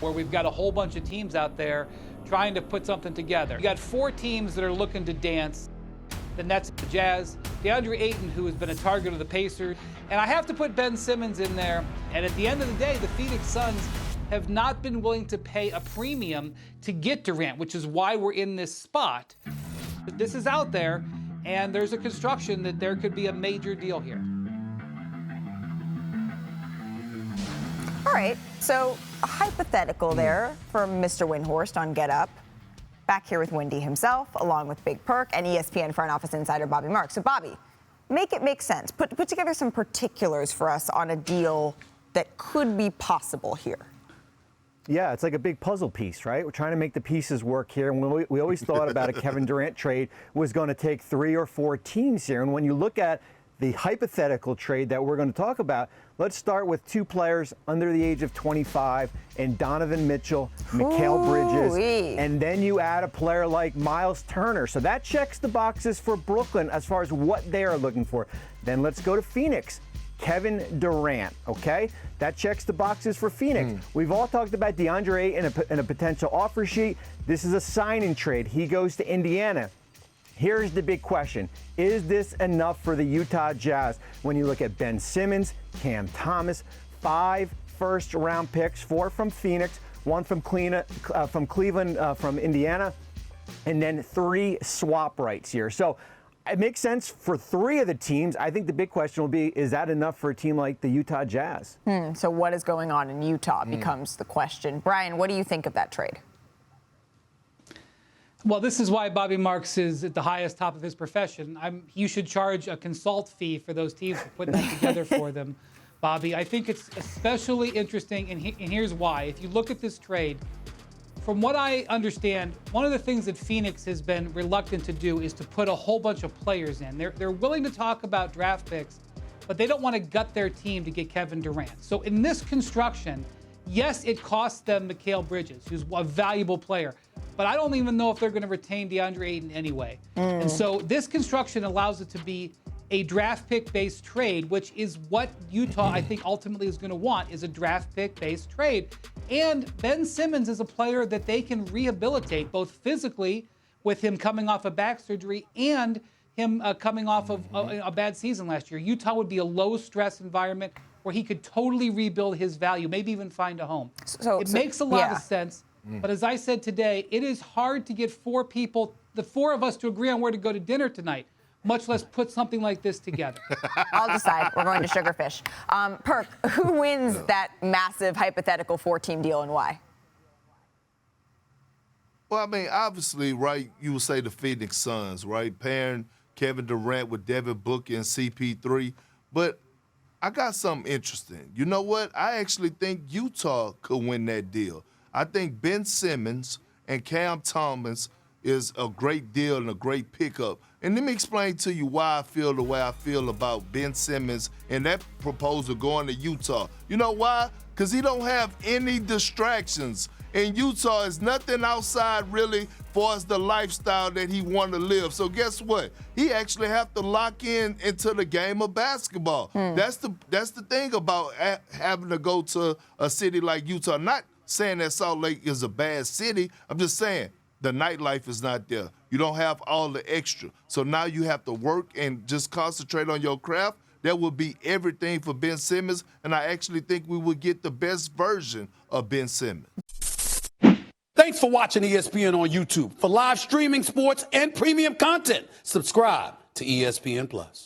where we've got a whole bunch of teams out there trying to put something together. You got 4 teams that are looking to dance. The Nets, the Jazz, DeAndre Ayton, who has been a target of the Pacers. And I have to put Ben Simmons in there. And at the end of the day, the Phoenix Suns have not been willing to pay a premium to get Durant, which is why we're in this spot. But this is out there, and there's a construction that there could be a major deal here. All right, so a hypothetical there from Mr. Windhorst on Get Up. Back here with Wendy himself, along with Big Perk and ESPN front office insider Bobby Marks. So, Bobby, make it make sense. Put together some particulars for us on a deal that could be possible here. Yeah, it's like a big puzzle piece, right? We're trying to make the pieces work here. And we always thought about a Kevin Durant trade was going to take 3 or 4 teams here. And when you look at the hypothetical trade that we're going to talk about, let's start with 2 players under the age of 25 and Donovan Mitchell, Mikal Bridges, and then you add a player like Miles Turner. So that checks the boxes for Brooklyn as far as what they are looking for. Then let's go to Phoenix. Kevin Durant, okay? That checks the boxes for Phoenix. We've all talked about DeAndre in a potential offer sheet. This is a sign-in trade. He goes to Indiana. Here's the big question. Is this enough for the Utah Jazz? When you look at Ben Simmons, Cam Thomas, 5 first-round picks, 4 from Phoenix, 1 from Cleveland, from Indiana, and then 3 swap rights here. So it makes sense for 3 of the teams. I think the big question will be, is that enough for a team like the Utah Jazz? So what is going on in Utah becomes the question. Brian, what do you think of that trade? Well, this is why Bobby Marks is at the highest top of his profession. You should charge a consult fee for those teams for putting that together for them, Bobby. I think it's especially interesting, and here's why. If you look at this trade, from what I understand, one of the things that Phoenix has been reluctant to do is to put a whole bunch of players in. They're willing to talk about draft picks, but they don't want to gut their team to get Kevin Durant. So in this construction, yes, it costs them Mikal Bridges, who's a valuable player, but I don't even know if they're going to retain DeAndre Ayton anyway. And so this construction allows it to be a draft pick-based trade, which is what Utah, I think, ultimately is going to want, is a draft pick-based trade. And Ben Simmons is a player that they can rehabilitate, both physically with him coming off a back surgery and him coming off of a bad season last year. Utah would be a low-stress environment where he could totally rebuild his value, maybe even find a home. So it makes a lot of sense. But as I said today, it is hard to get 4 people, the 4 of us, to agree on where to go to dinner tonight, much less put something like this together. I'll decide. We're going to Sugarfish. Perk, who wins that massive hypothetical 4-team deal and why? Well, I mean, obviously, right, you would say the Phoenix Suns, right? Pairing Kevin Durant with Devin Booker and CP3. But I got something interesting. You know what? I actually think Utah could win that deal. I think Ben Simmons and Cam Thomas is a great deal and a great pickup. And let me explain to you why I feel the way I feel about Ben Simmons and that proposal going to Utah. You know why? Because he don't have any distractions. And Utah is nothing outside really for us the lifestyle that he want to live. So guess what? He actually have to lock in into the game of basketball. That's the thing about having to go to a city like Utah. Not saying that Salt Lake is a bad city. I'm just saying the nightlife is not there. You don't have all the extra. So now you have to work and just concentrate on your craft. That would be everything for Ben Simmons, and I actually think we would get the best version of Ben Simmons. Thanks for watching ESPN on YouTube. For live streaming, sports, and premium content, subscribe to ESPN+.